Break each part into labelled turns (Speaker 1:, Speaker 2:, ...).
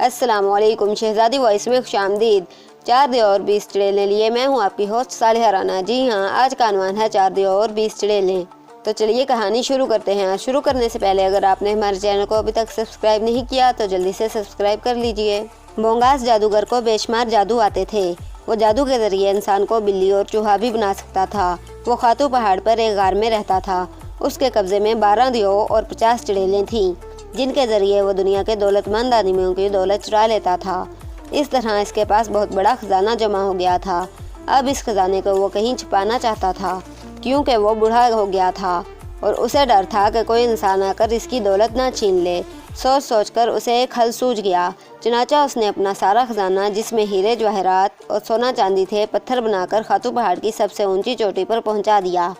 Speaker 1: السلام علیکم، شہزادی وائس میں خوش آمدید۔ چار دیو اور 20 چڑیلیں لیے میں ہوں آپ کی ہوسٹ صالحہ رانا۔ جی ہاں، آج کا عنوان ہے 4 دیو اور 20 چڑیلیں۔ تو چلیے کہانی شروع کرتے ہیں۔ شروع کرنے سے پہلے اگر آپ نے ہمارے چینل کو ابھی تک سبسکرائب نہیں کیا تو جلدی سے سبسکرائب کر لیجئے۔ بونگاس جادوگر کو بے شمار جادو آتے تھے۔ وہ جادو کے ذریعے انسان کو بلی اور چوہا بھی بنا سکتا تھا۔ وہ خاتو پہاڑ پر ایک غار میں رہتا تھا۔ اس کے قبضے میں 12 دیو اور 50 چڑیلیں تھیں، جن کے ذریعے وہ دنیا کے دولت مند آدمیوں کی دولت چرا لیتا تھا۔ اس طرح اس کے پاس بہت بڑا خزانہ جمع ہو گیا تھا۔ اب اس خزانے کو وہ کہیں چھپانا چاہتا تھا، کیونکہ وہ بوڑھا ہو گیا تھا اور اسے ڈر تھا کہ کوئی انسان آ کر اس کی دولت نہ چھین لے۔ سوچ سوچ کر اسے ایک حل سوجھ گیا۔ چنانچہ اس نے اپنا سارا خزانہ، جس میں ہیرے جواہرات اور سونا چاندی تھے، پتھر بنا کر خاتو پہاڑ کی سب سے اونچی چوٹی پر پہنچا دیا۔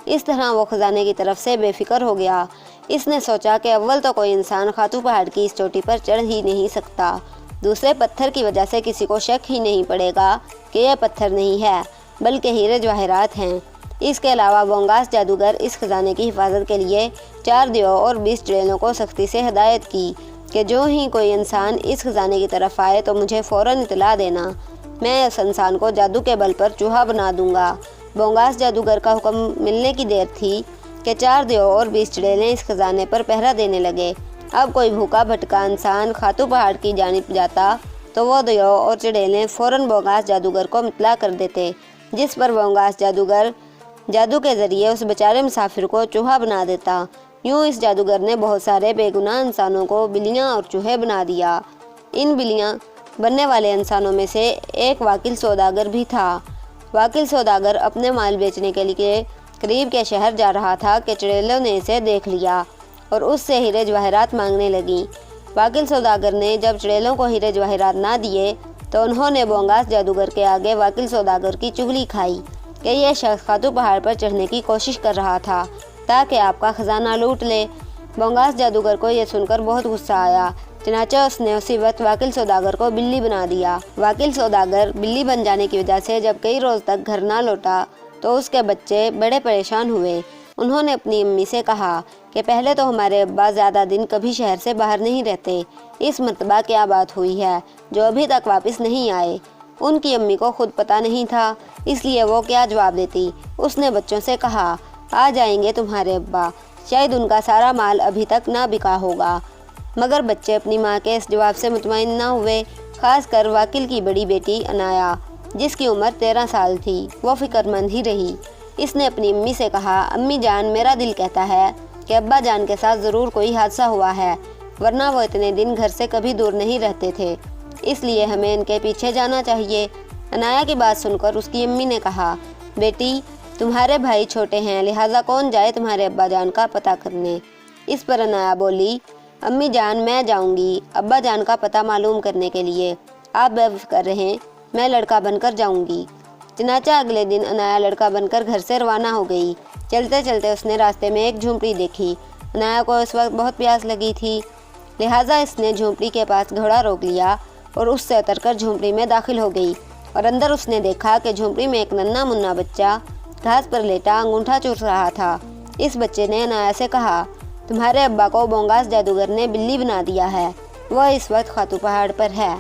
Speaker 1: اس طرح وہ خزانے کی طرف سے بے فکر ہو گیا۔ اس نے سوچا کہ اول تو کوئی انسان خاتو پہاڑ کی اس چوٹی پر چڑھ ہی نہیں سکتا، دوسرے پتھر کی وجہ سے کسی کو شک ہی نہیں پڑے گا کہ یہ پتھر نہیں ہے بلکہ ہیرے جواہرات ہیں۔ اس کے علاوہ بونگاس جادوگر اس خزانے کی حفاظت کے لیے 4 دیو اور 20 چڑیلوں کو سختی سے ہدایت کی کہ جو ہی کوئی انسان اس خزانے کی طرف آئے تو مجھے فوراً اطلاع دینا، میں اس انسان کو جادو کے بل پر چوہا بنا دوں گا۔ بونگاس جادوگر کا حکم ملنے کی دیر تھی کہ 4 دیو اور 20 چڑیلیں اس خزانے پر پہرا دینے لگے۔ اب کوئی بھوکا بھٹکا انسان خاتو پہاڑ کی جانب جاتا تو وہ دیو اور چڑیلیں فوراً بونگاس جادوگر کو اطلاع کر دیتے، جس پر بونگاس جادوگر جادو کے ذریعے اس بیچارے مسافر کو چوہا بنا دیتا۔ یوں اس جادوگر نے بہت سارے بے گناہ انسانوں کو بلیاں اور چوہے بنا دیا۔ ان بلیاں بننے والے انسانوں میں سے ایک واکل سوداگر بھی تھا۔ واکل سوداگر اپنے مال بیچنے کے لیے قریب کے شہر جا رہا تھا کہ چڑیلوں نے اسے دیکھ لیا اور اس سے ہیرے جواہرات مانگنے لگیں۔ واکل سوداگر نے جب چڑیلوں کو ہیرے جواہرات نہ دیے تو انہوں نے بونگاس جادوگر کے آگے واکل سوداگر کی چغلی کھائی کہ یہ شخص خاتو پہاڑ پر چڑھنے کی کوشش کر رہا تھا تاکہ آپ کا خزانہ لوٹ لے۔ بونگاس جادوگر کو یہ سن کر بہت غصہ آیا، چنانچہ اس نے اسی وقت واکل سوداگر کو بلی بنا دیا۔ واکل سوداگر بلی بن جانے کی وجہ سے جب کئی روز تک گھر نہ لوٹا تو اس کے بچے بڑے پریشان ہوئے۔ انہوں نے اپنی امی سے کہا کہ پہلے تو ہمارے ابا زیادہ دن کبھی شہر سے باہر نہیں رہتے، اس مرتبہ کیا بات ہوئی ہے جو ابھی تک واپس نہیں آئے۔ ان کی امی کو خود پتہ نہیں تھا، اس لیے وہ کیا جواب دیتی۔ اس نے بچوں سے کہا، آ جائیں گے تمہارے ابا، شاید ان کا سارا مال ابھی تک نہ بکا ہوگا۔ مگر بچے اپنی ماں کے اس جواب سے مطمئن نہ ہوئے، خاص کر واکل کی بڑی بیٹی انایا، جس کی عمر 13 سال تھی۔ وہ فکر مند ہی رہی۔ اس نے اپنی امی سے کہا، امی جان، میرا دل کہتا ہے کہ ابا جان کے ساتھ ضرور کوئی حادثہ ہوا ہے، ورنہ وہ اتنے دن گھر سے کبھی دور نہیں رہتے تھے، اس لیے ہمیں ان کے پیچھے جانا چاہیے۔ انایا کی بات سن کر اس کی امی نے کہا، بیٹی تمہارے بھائی چھوٹے ہیں، لہٰذا کون جائے تمہارے ابا جان کا پتہ کرنے۔ اس پر انایا بولی، امی جان میں جاؤں گی ابا جان کا پتہ معلوم کرنے کے لیے، آپ بے فکر رہیں، میں لڑکا بن کر جاؤں گی۔ چنانچہ اگلے دن انایا لڑکا بن کر گھر سے روانہ ہو گئی۔ چلتے چلتے اس نے راستے میں ایک جھونپڑی دیکھی۔ انایا کو اس وقت بہت پیاس لگی تھی، لہٰذا اس نے جھونپڑی کے پاس گھوڑا روک لیا اور اس سے اتر کر جھونپڑی میں داخل ہو گئی، اور اندر اس نے دیکھا کہ جھونپڑی میں ایک ننھا منا بچہ گھاس پر لیٹا انگوٹھا چوس رہا تھا۔ اس بچے نے انایا سے کہا، تمہارے ابا کو بونگاس جادوگر نے بلی بنا دیا ہے، وہ اس وقت خاتو پہاڑ پر ہے۔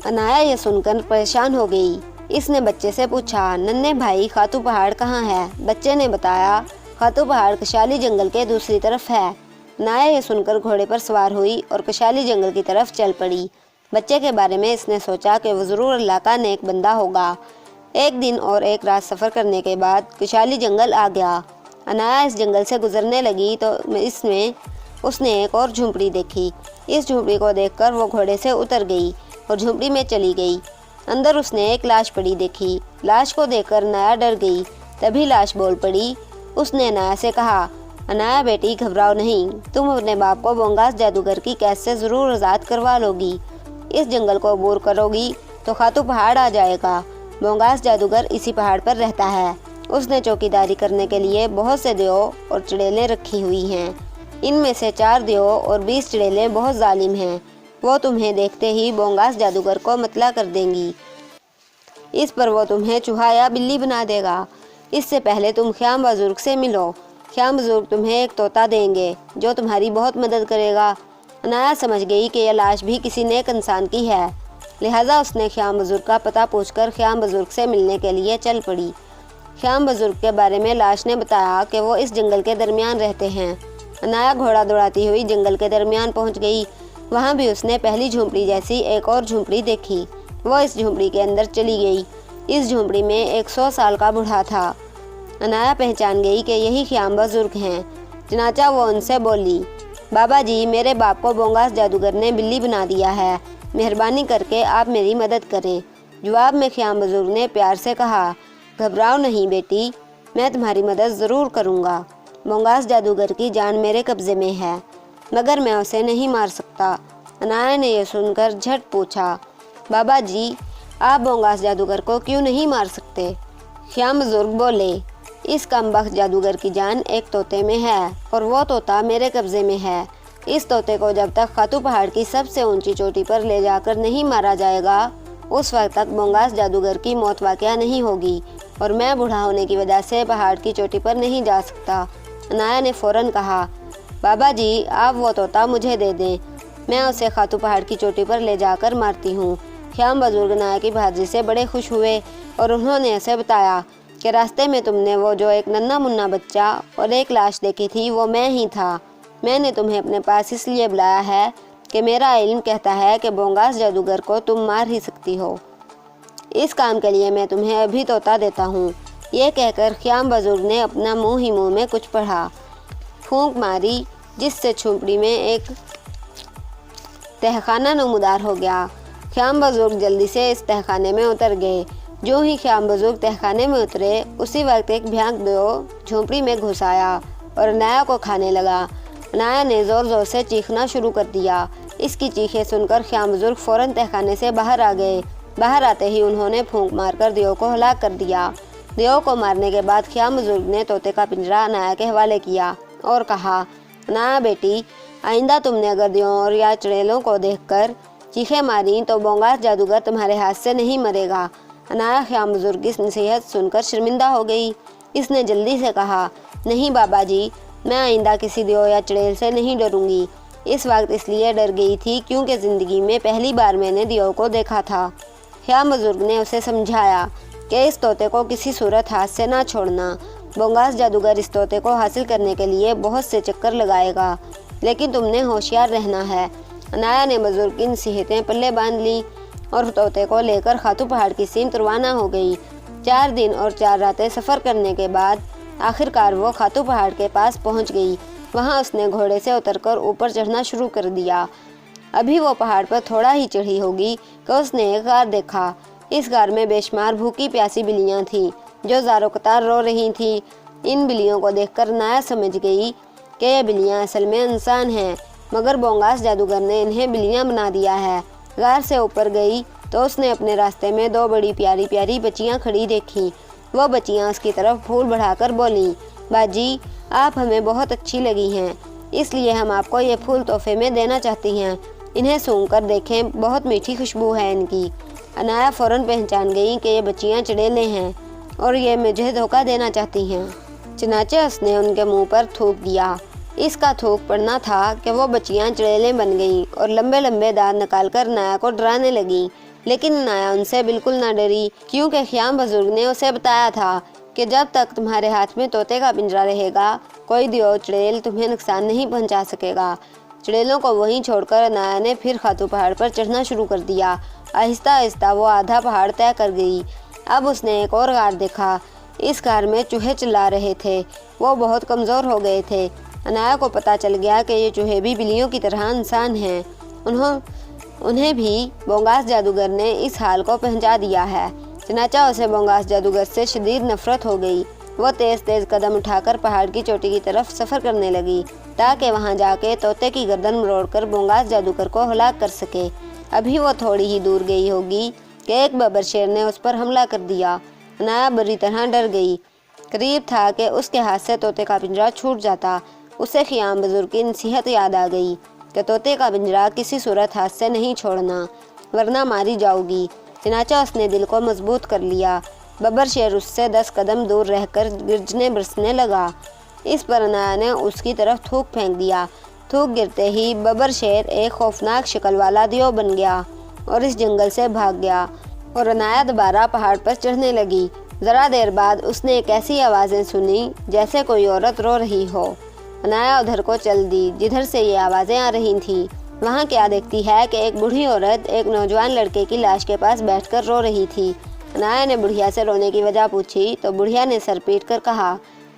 Speaker 1: انایا یہ سن کر پریشان ہو گئی۔ اس نے بچے سے پوچھا، ننھے بھائی خاتو پہاڑ کہاں ہے؟ بچے نے بتایا، خاتو پہاڑ کشالی جنگل کے دوسری طرف ہے۔ انایا یہ سن کر گھوڑے پر سوار ہوئی اور کشالی جنگل کی طرف چل پڑی۔ بچے کے بارے میں اس نے سوچا کہ وہ ضرور اللہ کا نیک بندہ ہوگا۔ ایک دن اور ایک رات سفر کرنے کے بعد کشالی جنگل آ گیا۔ انایا اس جنگل سے گزرنے لگی تو اس نے ایک اور جھونپڑی دیکھی۔ اس جھونپڑی کو دیکھ کر وہ گھوڑے سے اتر گئی اور جھونپڑی میں چلی گئی۔ اندر اس نے ایک لاش پڑی دیکھی۔ لاش کو دیکھ کر انایا ڈر گئی۔ تبھی لاش بول پڑی۔ اس نے انایا سے کہا، انایا بیٹی گھبراؤ نہیں، تم اپنے باپ کو بونگاس جادوگر کی قید سے ضرور آزاد کروا لو گی۔ اس جنگل کو عبور کرو گی تو خاتو پہاڑ آ جائے گا۔ بونگاس جادوگر اسی پہاڑ پر رہتا ہے۔ اس نے چوکیداری کرنے کے لیے بہت سے دیو اور چڑیلیں رکھی ہوئی ہیں۔ ان میں سے 4 دیو اور 20 چڑیلیں بہت ظالم ہیں، وہ تمہیں دیکھتے ہی بونگاس جادوگر کو مطلع کر دیں گی۔ اس پر وہ تمہیں چوہا یا بلی بنا دے گا۔ اس سے پہلے تم خیام بزرگ سے ملو۔ خیام بزرگ تمہیں ایک طوطا دیں گے جو تمہاری بہت مدد کرے گا۔ عنایا سمجھ گئی کہ یہ لاش بھی کسی نیک انسان کی ہے، لہٰذا اس نے خیام بزرگ کا پتہ پوچھ کر خیام بزرگ سے ملنے کے لیے چل پڑی۔ خیام بزرگ کے بارے میں لاش نے بتایا کہ وہ اس جنگل کے درمیان رہتے ہیں۔ عنایا گھوڑا دوڑاتی ہوئی جنگل کے درمیان پہنچ گئی۔ وہاں بھی اس نے پہلی جھونپڑی جیسی ایک اور جھونپڑی دیکھی۔ وہ اس جھونپڑی کے اندر چلی گئی۔ اس جھونپڑی میں ایک 100 سال کا بوڑھا تھا۔ عنایا پہچان گئی کہ یہی خیام بزرگ ہیں، چنانچہ وہ ان سے بولی، بابا جی، میرے باپ کو بونگاس جادوگر نے بلی بنا دیا ہے، مہربانی کر کے آپ میری مدد کریں۔ جواب میں خیام بزرگ نے پیار سے کہا، گھبراؤ نہیں بیٹی، میں تمہاری مدد ضرور کروں گا۔ بونگاس جادوگر کی جان میرے قبضے میں ہے، مگر میں اسے نہیں مار سکتا۔ عنایا نے یہ سن کر جھٹ پوچھا، بابا جی، آپ بونگاس جادوگر کو کیوں نہیں مار سکتے؟ خیام بزرگ بولے، اس کم بخت جادوگر کی جان ایک طوطے میں ہے اور وہ طوطا میرے قبضے میں ہے۔ اس طوطے کو جب تک خاتو پہاڑ کی سب سے اونچی چوٹی پر لے جا کر نہیں مارا جائے گا، اس وقت تک بونگاس جادوگر کی موت واقعہ نہیں ہوگی اور میں بوڑھا ہونے کی وجہ سے پہاڑ کی چوٹی پر نہیں جا سکتا۔ عنایا نے فوراً کہا، بابا جی، آپ وہ طوطا مجھے دے دیں، میں اسے خاتو پہاڑ کی چوٹی پر لے جا کر مارتی ہوں۔ خیام بزرگ عنایا کی بہادری سے بڑے خوش ہوئے اور انہوں نے اسے بتایا کہ راستے میں تم نے وہ جو ایک ننھا منا بچہ اور ایک لاش دیکھی تھی وہ میں ہی تھا۔ میں نے تمہیں اپنے پاس اس لیے بلایا ہے کہ میرا علم کہتا ہے کہ بونگاس جادوگر کو تم مار ہی سکتی ہو۔ اس کام کے لیے میں تمہیں ابھی طوطا دیتا ہوں۔ یہ کہہ کر خیام بزرگ نے اپنا منہ ہی منہ میں کچھ پڑھا، پھونک ماری، جس سے جھونپڑی میں ایک تہخانہ نمودار ہو گیا۔ خیام بزرگ جلدی سے اس تہخانے میں اتر گئے۔ جو ہی خیام بزرگ تہخانے میں اترے، اسی وقت ایک بھیانک دیو جھونپڑی میں گھس آیا اور عنایا کو کھانے لگا۔ عنایا نے زور زور سے چیخنا شروع کر دیا۔ اس کی چیخیں سن کر خیام بزرگ فوراً تہخانے سے باہر آ گئے۔ باہر آتے ہی انہوں نے پھونک مار کر دیو کو ہلاک کر دیا۔ دیو کو مارنے کے بعد خیام بزرگ نے طوطے کا پنجرا عنایا کے حوالے کیا اور کہا، عنایا بیٹی، آئندہ تم نے اگر دیوں اور یا چڑیلوں کو دیکھ کر چیخیں ماری تو بونگاس جادوگر تمہارے ہاتھ سے نہیں مرے گا۔ عنایا خیام بزرگ کی نصیحت سن کر شرمندہ ہو گئی۔ اس نے جلدی سے کہا، نہیں بابا جی، میں آئندہ کسی دیو یا چڑیل سے نہیں ڈروں گی۔ اس وقت اس لیے ڈر گئی تھی کیونکہ زندگی میں پہلی بار میں نے دیو کو دیکھا تھا۔ خیام بزرگ نے اسے سمجھایا کہ اس طوطے کو کسی صورت ہاتھ سے نہ چھوڑنا۔ بونگاس جادوگر اس طوطے کو حاصل کرنے کے لیے بہت سے چکر لگائے گا، لیکن تم نے ہوشیار رہنا ہے۔ عنایا نے بزرگ کی نصیحتیں پلے باندھ لی اور طوطے کو لے کر خاتو پہاڑ کی سمت روانہ ہو گئی۔ 4 دن اور 4 راتیں سفر کرنے کے بعد آخرکار وہ خاتو پہاڑ کے پاس پہنچ گئی۔ وہاں اس نے گھوڑے سے اتر کر اوپر چڑھنا شروع کر دیا۔ ابھی وہ پہاڑ پر تھوڑا ہی چڑھی ہوگی کہ اس نے ایک غار دیکھا۔ اس غار میں بے شمار بھوکی پیاسی بلیاں تھیں جو زاروں قطار رو رہی تھیں۔ ان بلیوں کو دیکھ کر عنایا سمجھ گئی کہ یہ بلیاں اصل میں انسان ہیں، مگر بونگاس جادوگر نے انہیں بلیاں بنا دیا ہے۔ غار سے اوپر گئی تو اس نے اپنے راستے میں 2 بڑی پیاری پیاری بچیاں کھڑی دیکھیں۔ وہ بچیاں اس کی طرف پھول بڑھا کر بولیں، باجی، آپ ہمیں بہت اچھی لگی ہیں، اس لیے ہم آپ کو یہ پھول تحفے میں دینا چاہتی ہیں۔ انہیں سونگھ کر دیکھیں، بہت میٹھی خوشبو ہے ان کی۔ عنایا فوراً پہچان گئی کہ یہ بچیاں چڑیلیں ہیں اور یہ مجھے دھوکہ دینا چاہتی ہیں۔ چنانچہ اس نے ان کے منہ پر تھوک دیا۔ اس کا تھوک پڑنا تھا کہ وہ بچیاں چڑیلیں بن گئیں اور لمبے لمبے دانت نکال کر عنایا کو ڈرانے لگیں، لیکن عنایا ان سے بالکل نہ ڈری، کیونکہ خیام بزرگ نے اسے بتایا تھا کہ جب تک تمہارے ہاتھ میں طوطے کا پنجرا رہے گا، کوئی دیو چڑیل تمہیں نقصان نہیں پہنچا سکے گا۔ چڑیلوں کو وہیں چھوڑ کر عنایا نے پھر خاتو پہاڑ پر چڑھنا شروع کر دیا۔ آہستہ آہستہ وہ آدھا پہاڑ طے کر گئی۔ اب اس نے ایک اور غار دیکھا۔ اس غار میں چوہے چلا رہے تھے۔ وہ بہت کمزور ہو گئے تھے۔ عنایا کو پتہ چل گیا کہ یہ چوہے بھی بلیوں کی طرح انسان ہیں۔ انہیں بھی بونگاس جادوگر نے اس حال کو پہنچا دیا ہے۔ چنانچہ اسے بونگاس جادوگر سے شدید نفرت ہو گئی۔ وہ تیز تیز قدم اٹھا کر پہاڑ کی چوٹی کی طرف سفر کرنے لگی تاکہ وہاں جا کے طوطے کی گردن مروڑ کر بونگاس جادوگر کو ہلاک کر سکے۔ ابھی وہ تھوڑی ہی دور گئی ہوگی کہ ایک ببر شیر نے اس پر حملہ کر دیا۔ عنایا بری طرح ڈر گئی۔ قریب تھا کہ اس کے ہاتھ سے طوطے کا پنجرا چھوٹ جاتا۔ اسے خیام بزرگ کی نصیحت یاد آ گئی کہ طوطے کا پنجرا کسی صورت ہاتھ سے نہیں چھوڑنا ورنہ ماری جاؤ گی۔ چنانچہ اس نے دل کو مضبوط کر لیا۔ ببر شیر اس سے 10 قدم دور رہ کر گرجنے برسنے لگا۔ اس پر عنایا نے اس کی طرف تھوک پھینک دیا۔ تھوک گرتے ہی ببر شیر ایک خوفناک شکل والا دیو بن گیا اور اس جنگل سے بھاگ گیا اور عنایا دوبارہ پہاڑ پر چڑھنے لگی۔ ذرا دیر بعد اس نے ایک ایسی آوازیں سنی جیسے کوئی عورت رو رہی ہو۔ عنایا ادھر کو چل دی جدھر سے یہ آوازیں آ رہی تھیں۔ وہاں کیا دیکھتی ہے کہ ایک بوڑھی عورت ایک نوجوان لڑکے کی لاش کے پاس بیٹھ کر رو رہی تھی۔ عنایا نے بڑھیا سے رونے کی وجہ پوچھی تو بڑھیا نے سر پیٹ کر کہا،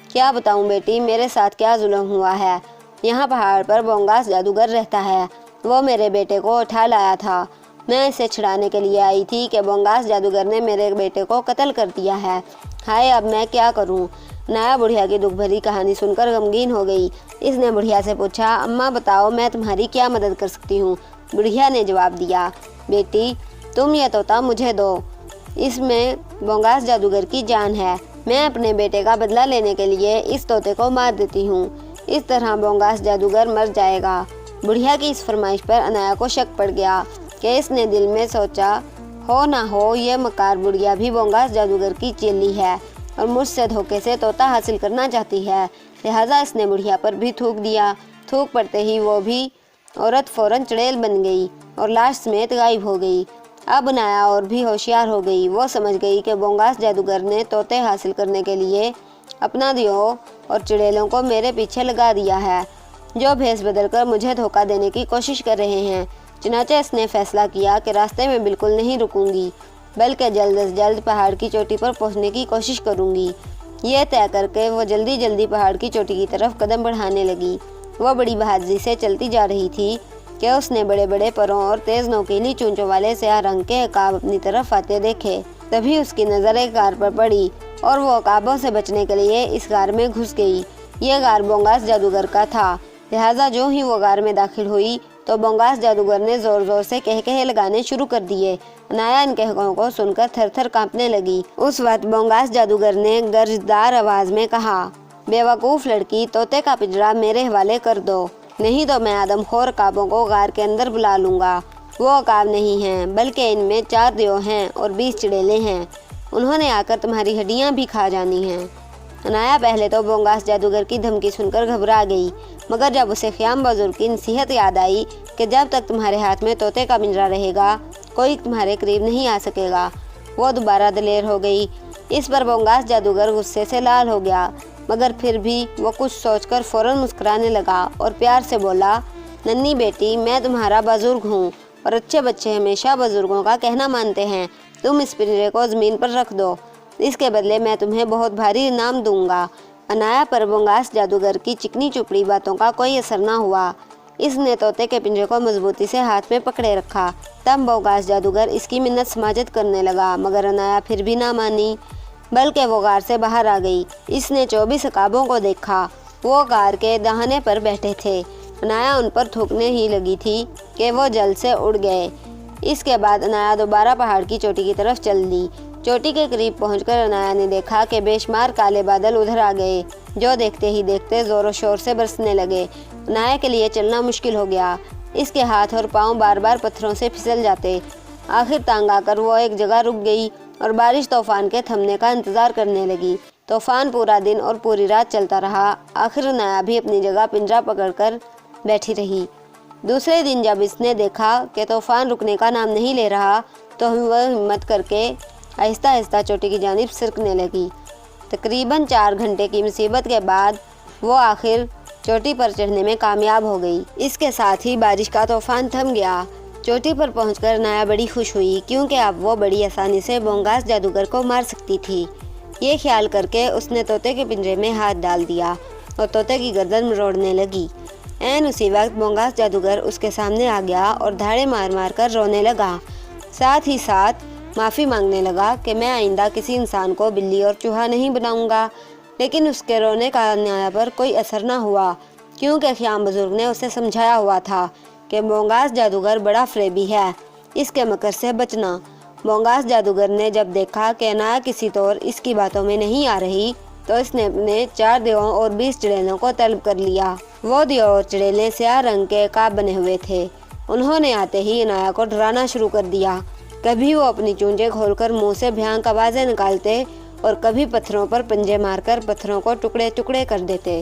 Speaker 1: کیا بتاؤں بیٹی، میرے ساتھ کیا ظلم ہوا ہے۔ یہاں پہاڑ پر بونگاس جادوگر رہتا ہے، وہ میرے بیٹے کو اٹھا لایا تھا۔ میں اسے چھڑانے کے لیے آئی تھی کہ بونگاس جادوگر نے میرے بیٹے کو قتل کر دیا ہے۔ ہائے، اب میں کیا کروں۔ عنایا بڑھیا کی دکھ بھری کہانی سن کر غمگین ہو گئی۔ اس نے بڑھیا سے پوچھا، اماں بتاؤ میں تمہاری کیا مدد کر سکتی ہوں۔ بڑھیا نے جواب دیا، بیٹی تم یہ طوطا مجھے دو، اس میں بونگاس جادوگر کی جان ہے۔ میں اپنے بیٹے کا بدلہ لینے کے لیے اس طوطے کو مار دیتی ہوں، اس طرح بونگاس جادوگر مر جائے گا۔ بڑھیا کی اس فرمائش پر عنایا کو شک پڑ گیا کہ اس نے دل میں سوچا، ہو نہ ہو یہ مکار بڑھیا بھی بونگاس جادوگر کی چیلی ہے اور مجھ سے دھوکے سے طوطا حاصل کرنا چاہتی ہے۔ لہٰذا اس نے بڑھیا پر بھی تھوک دیا۔ تھوک پڑتے ہی وہ بھی عورت فوراً چڑیل بن گئی اور لاش سمیت غائب ہو گئی۔ اب عنایا اور بھی ہوشیار ہو گئی۔ وہ سمجھ گئی کہ بونگاس جادوگر نے طوطے حاصل کرنے کے لیے اپنا دیو اور چڑیلوں کو میرے پیچھے لگا دیا ہے، جو بھیس بدل کر مجھے دھوکہ دینے کی کوشش کر رہے ہیں۔ چنانچہ اس نے فیصلہ کیا کہ راستے میں بالکل نہیں رکوں گی، بلکہ جلد از جلد پہاڑ کی چوٹی پر پہنچنے کی کوشش کروں گی۔ یہ طے کر کے وہ جلدی جلدی پہاڑ کی چوٹی کی طرف قدم بڑھانے لگی۔ وہ بڑی بہادری سے چلتی جا رہی تھی کہ اس نے بڑے بڑے پروں اور تیز نوکیلی چونچوں والے سیاہ رنگ کے عقاب اپنی طرف آتے دیکھے۔ تبھی اس کی نظر ایک غار پر پڑی اور وہ عقابوں سے بچنے کے لیے اس غار میں گھس گئی۔ یہ غار بونگاس جادوگر کا تھا، لہٰذا جو ہی وہ غار میں داخل ہوئی تو بونگاس جادوگر نے زور زور سے کہے لگانے شروع کر دیے۔ عنایا ان کہوں کو سن کر تھر تھر کانپنے لگی۔ اس وقت بونگاس جادوگر نے گرجدار آواز میں کہا، بے وقوف لڑکی، طوطے کا پنجرا میرے حوالے کر دو، نہیں تو میں آدم خور عقابوں کو غار کے اندر بلا لوں گا۔ وہ عقاب نہیں ہیں، بلکہ ان میں 4 دیو ہیں اور 20 چڑیلیں ہیں، انہوں نے آ کر تمہاری ہڈیاں بھی کھا جانی ہیں۔ عنایا پہلے تو بونگاس جادوگر کی دھمکی سن کر گھبرا گئی، مگر جب اسے خیام بزرگ کی نصیحت یاد آئی کہ جب تک تمہارے ہاتھ میں طوطے کا پنجرا رہے گا کوئی تمہارے قریب نہیں آ سکے گا، وہ دوبارہ دلیر ہو گئی۔ اس پر بونگاس جادوگر غصے سے لال ہو گیا، مگر پھر بھی وہ کچھ سوچ کر فوراً مسکرانے لگا اور پیار سے بولا، ننھی بیٹی میں تمہارا بزرگ ہوں اور اچھے بچے ہمیشہ بزرگوں کا کہنا مانتے ہیں۔ تم اس پنجرے کو زمین پر رکھ دو، اس کے بدلے میں تمہیں بہت بھاری انعام دوں گا۔ عنایا پر بونگاس جادوگر کی چکنی چپڑی باتوں کا کوئی اثر نہ ہوا۔ اس نے طوطے کے پنجرے کو مضبوطی سے ہاتھ میں پکڑے رکھا۔ تب بونگاس جادوگر اس کی منت سماجت کرنے لگا، مگر عنایا پھر بھی نہ مانی، بلکہ وہ غار سے باہر آ گئی۔ اس نے 24 عقابوں کو دیکھا، وہ غار کے دہانے پر بیٹھے تھے۔ عنایا ان پر تھوکنے ہی لگی تھی کہ وہ جل سے اڑ گئے۔ اس کے بعد عنایا دوبارہ پہاڑ کی چوٹی کی طرف چل دی۔ چوٹی کے قریب پہنچ کر عنایا نے دیکھا کہ بے شمار کالے بادل ادھر آ گئے، جو دیکھتے ہی دیکھتے زور و شور سے برسنے لگے۔ عنایا کے لیے چلنا مشکل ہو گیا، اس کے ہاتھ اور پاؤں بار بار پتھروں سے پھسل جاتے۔ آخر تانگ آ کر وہ ایک جگہ رک گئی اور بارش طوفان کے تھمنے کا انتظار کرنے لگی۔ طوفان پورا دن اور پوری رات چلتا رہا۔ آخر عنایا بھی اپنی جگہ پنجرا پکڑ کر بیٹھی رہی۔ دوسرے دن جب اس نے دیکھا کہ طوفان رکنے کا نام نہیں لے رہا تو وہ ہمت کر کے آہستہ آہستہ چوٹی کی جانب سرکنے لگی۔ تقریباً 4 گھنٹے کی مصیبت کے بعد وہ آخر چوٹی پر چڑھنے میں کامیاب ہو گئی۔ اس کے ساتھ ہی بارش کا طوفان تھم گیا۔ چوٹی پر پہنچ کر عنایا بڑی خوش ہوئی، کیونکہ اب وہ بڑی آسانی سے بونگاس جادوگر کو مار سکتی تھی۔ یہ خیال کر کے اس نے طوطے کے پنجرے میں ہاتھ ڈال دیا اور طوطے کی گردن مروڑنے لگی۔ عین اسی وقت بونگاس جادوگر اس کے سامنے آ گیا اور دھاڑے مار مار کر رونے لگا، ساتھ ہی ساتھ معافی مانگنے لگا کہ میں آئندہ کسی انسان کو بلی اور چوہا نہیں بناؤں گا۔ لیکن اس کے رونے کا عنایا پر کوئی اثر نہ ہوا، کیونکہ خیام بزرگ نے اسے سمجھایا ہوا تھا کہ بونگاس جادوگر بڑا فریبی ہے، اس کے مکر سے بچنا۔ بونگاس جادوگر نے جب دیکھا کہ عنایا کسی طور اس کی باتوں میں نہیں آ رہی تو اس نے اپنے 4 دیووں اور 20 چڑیلوں کو طلب کر لیا۔ وہ دیو اور چڑیلیں سیاہ رنگ کے عقاب بنے ہوئے تھے۔ انہوں نے آتے ہی عنایا کو ڈرانا شروع کر دیا۔ کبھی وہ اپنی چونچیں کھول کر منہ سے بھیانک آوازیں نکالتے اور کبھی پتھروں پر پنجے مار کر پتھروں کو ٹکڑے ٹکڑے کر دیتے۔